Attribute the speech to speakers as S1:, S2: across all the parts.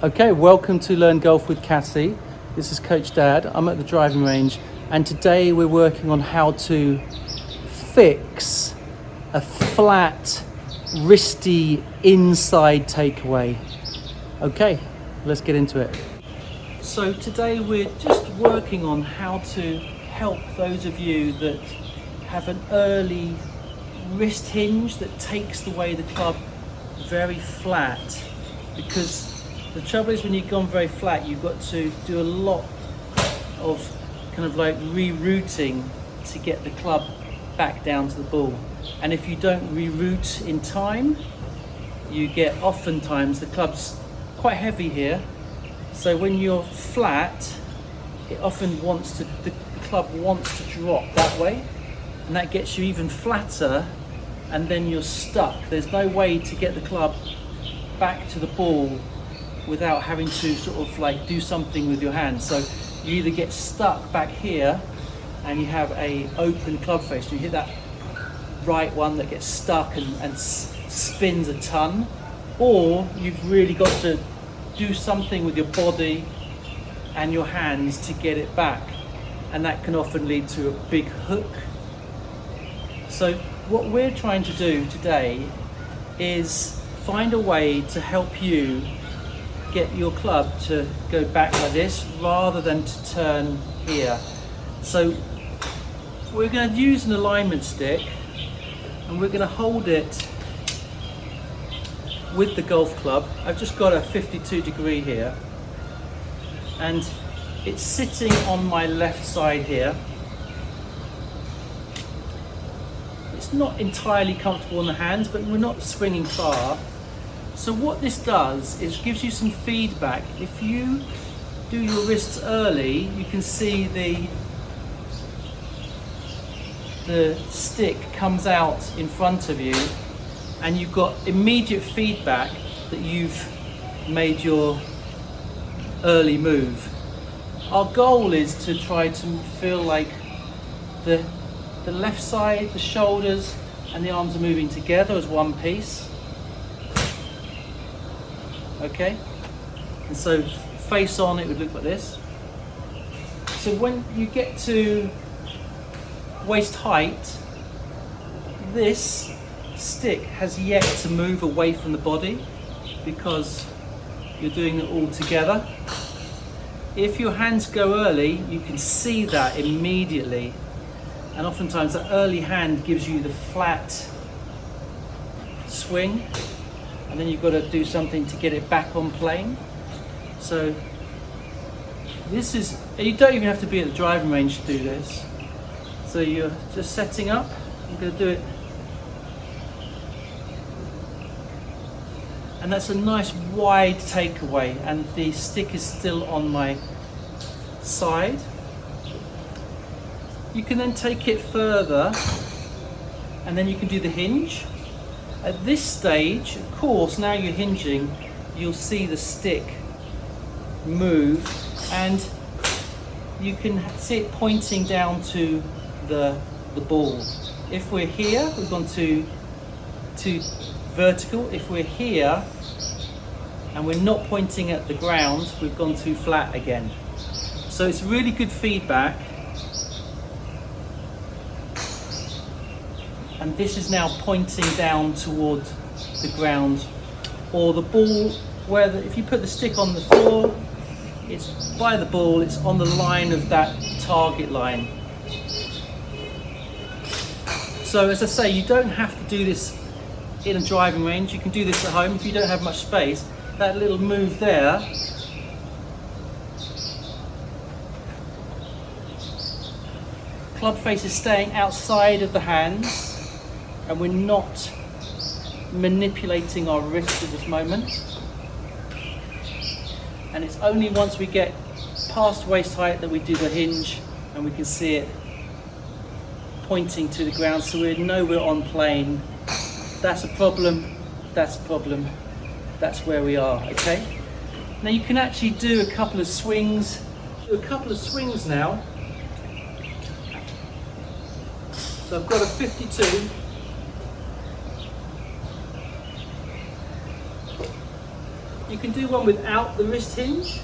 S1: Okay, welcome to Learn Golf with Cassie. This is Coach Dad. I'm at the driving range, and today we're working on how to fix a flat, wristy inside takeaway. Okay, let's get into it. So today we're just working on how to help those of you that have an early wrist hinge that takes away the club very flat, because the trouble is when you've gone very flat, you've got to do a lot of kind of like rerouting to get the club back down to the ball. And if you don't reroute in time, you get oftentimes the club's quite heavy here. So when you're flat, it often wants to, the club wants to drop that way, and that gets you even flatter, and then you're stuck. There's no way to get the club back to the ball without having to sort of like do something with your hands. So you either get stuck back here and you have a open club face, you hit that right one that gets stuck and spins a ton, or you've really got to do something with your body and your hands to get it back, and that can often lead to a big hook. So what we're trying to do today is find a way to help you get your club to go back like this rather than to turn here. So we're going to use an alignment stick, and we're going to hold it with the golf club. I've just got a 52 degree here, and it's sitting on my left side here. It's not entirely comfortable in the hands, but we're not swinging far. So what this does is gives you some feedback. If you do your wrists early, you can see the stick comes out in front of you, and you've got immediate feedback that you've made your early move. Our goal is to try to feel like the left side, the shoulders and the arms are moving together as one piece. Okay, and so face on, it would look like this. So when you get to waist height, this stick has yet to move away from the body because you're doing it all together. If your hands go early, you can see that immediately, and oftentimes that early hand gives you the flat swing, and then you've got to do something to get it back on plane. So this is, you don't even have to be at the driving range to do this. So you're just setting up, I'm going to do it. And that's a nice wide takeaway, and the stick is still on my side. You can then take it further, and then you can do the hinge. At this stage, of course, now you're hinging, you'll see the stick move, and you can see it pointing down to the ball. If we're here, we've gone to vertical. If we're here and we're not pointing at the ground, we've gone too flat again. So it's really good feedback. And this is now pointing down toward the ground, or the ball, where if you put the stick on the floor, it's by the ball, it's on the line of that target line. So as I say, you don't have to do this in a driving range, you can do this at home if you don't have much space. That little move there club face is staying outside of the hands, and we're not manipulating our wrist at this moment. And it's only once we get past waist height that we do the hinge, and we can see it pointing to the ground, so we know we're on plane. That's a problem, that's a problem, that's where we are, okay? Now you can actually do a couple of swings. Now. So I've got a 52. You can do one without the wrist hinge.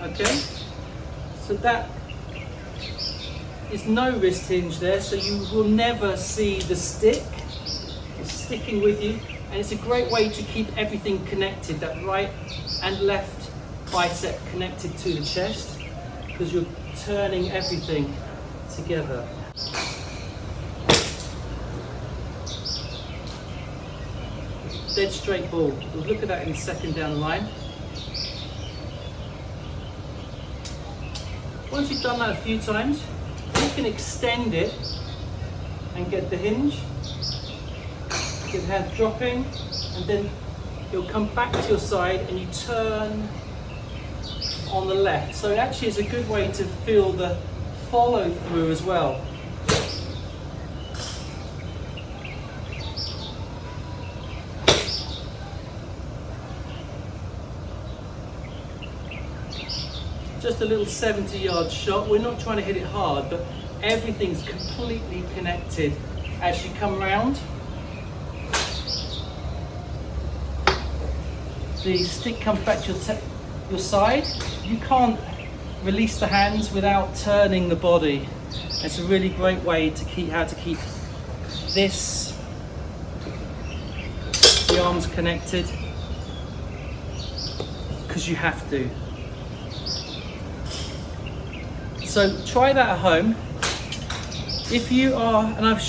S1: Okay, so that is no wrist hinge there, so you will never see the stick. It's sticking with you, and it's a great way to keep everything connected, that right and left bicep connected to the chest, because you're turning everything together. Dead straight ball. We'll look at that in a second down the line. Once you've done that a few times, you can extend it and get the hinge. Get the hand dropping, and then you'll come back to your side and you turn on the left. So it actually is a good way to feel the follow through as well. Just a little 70-yard shot. We're not trying to hit it hard, but everything's completely connected as you come round. The stick comes back to your side. You can't release the hands without turning the body. It's a really great way to keep this, the arms connected, because you have to. So try that at home. If you are, and I've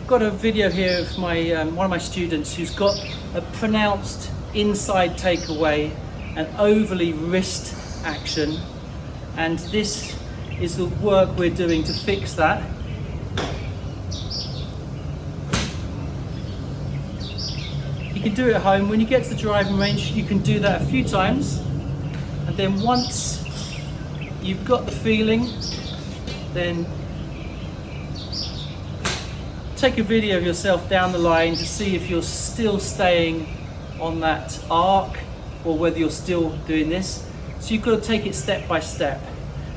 S1: got a video here of my one of my students who's got a pronounced inside takeaway and overly wrist action, and this is the work we're doing to fix that. You can do it at home. When you get to the driving range, you can do that a few times, and then once you've got the feeling, then take a video of yourself down the line to see if you're still staying on that arc or whether you're still doing this. So you've got to take it step by step.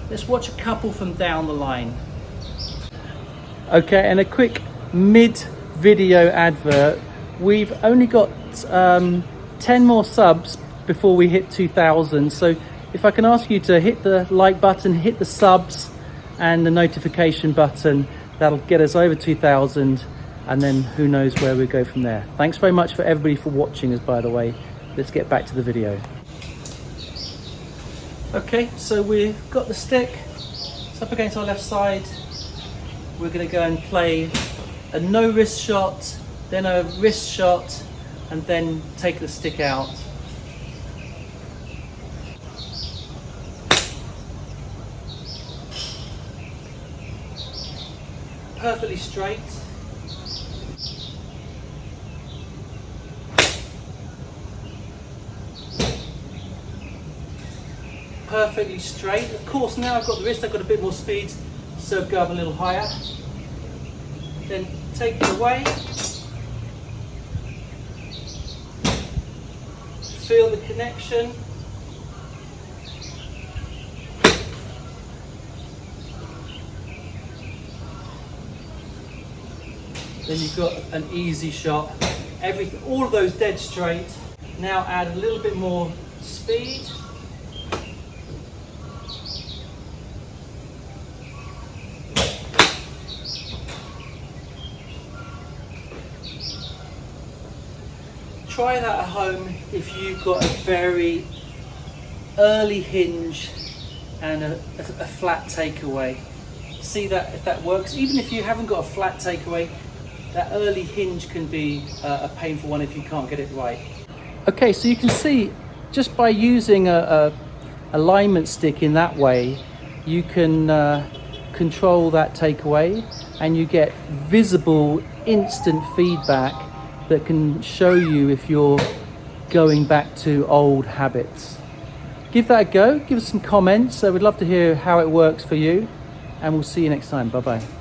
S1: Let's watch a couple from down the line. Okay, and a quick mid-video advert. We've only got 10 more subs before we hit 2,000. So if I can ask you to hit the like button, hit the subs and the notification button, that'll get us over 2,000, and then who knows where we go from there. Thanks very much for everybody for watching us, by the way. Let's get back to the video. Okay, so we've got the stick. It's up against our left side. We're going to go and play a no wrist shot, then a wrist shot, and then take the stick out. Perfectly straight. Perfectly straight. Of course, now I've got the wrist, I've got a bit more speed, so go up a little higher. Then take it away. Feel the connection. Then you've got an easy shot. All of those dead straight. Now add a little bit more speed. Try that at home if you've got a very early hinge and a flat takeaway. See that if that works. Even if you haven't got a flat takeaway, that early hinge can be a painful one if you can't get it right. Okay, so you can see just by using a alignment stick in that way, you can control that takeaway, and you get visible instant feedback that can show you if you're going back to old habits. Give that a go, give us some comments. We'd love to hear how it works for you, and we'll see you next time. Bye-bye.